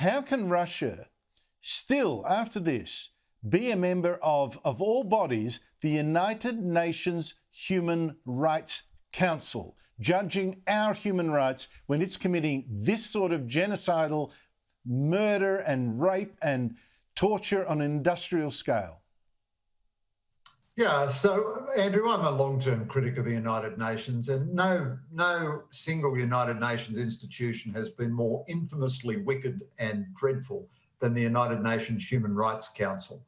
How can Russia still, after this, be a member of all bodies, the United Nations Human Rights Council, judging our human rights when it's committing this sort of genocidal murder and rape and torture on an industrial scale? Yeah, so Andrew, I'm a long-term critic of the United Nations, and no single United Nations institution has been more infamously wicked and dreadful than the United Nations Human Rights Council.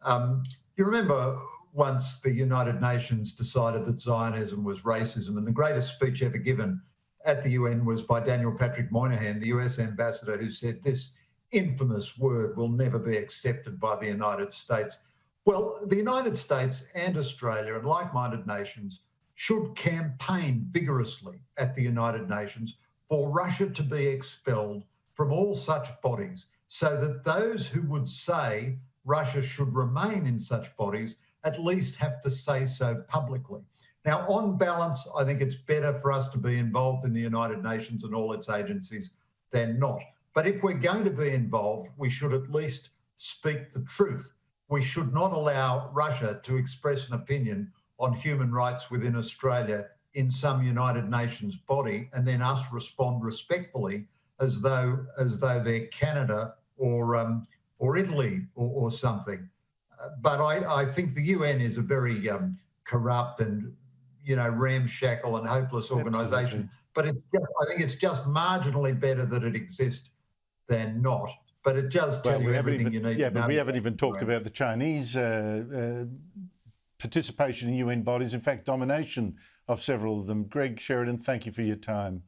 You remember once the United Nations decided that Zionism was racism, and the greatest speech ever given at the UN was by Daniel Patrick Moynihan, the US ambassador, who said this infamous word will never be accepted by the United States. Well, the United States and Australia and like-minded nations should campaign vigorously at the United Nations for Russia to be expelled from all such bodies, so that those who would say Russia should remain in such bodies at least have to say so publicly. Now, on balance, I think it's better for us to be involved in the United Nations and all its agencies than not. But if we're going to be involved, we should at least speak the truth. We should not allow Russia to express an opinion on human rights within Australia in some United Nations body and then us respond respectfully as though they're Canada or Italy or something. But I think the UN is a very corrupt and ramshackle and hopeless organisation. But I think it's just marginally better that it exists than not. But it does tell you everything you need to know. Yeah, but we haven't even talked about the Chinese participation in UN bodies, in fact, domination of several of them. Greg, Sheridan, thank you for your time.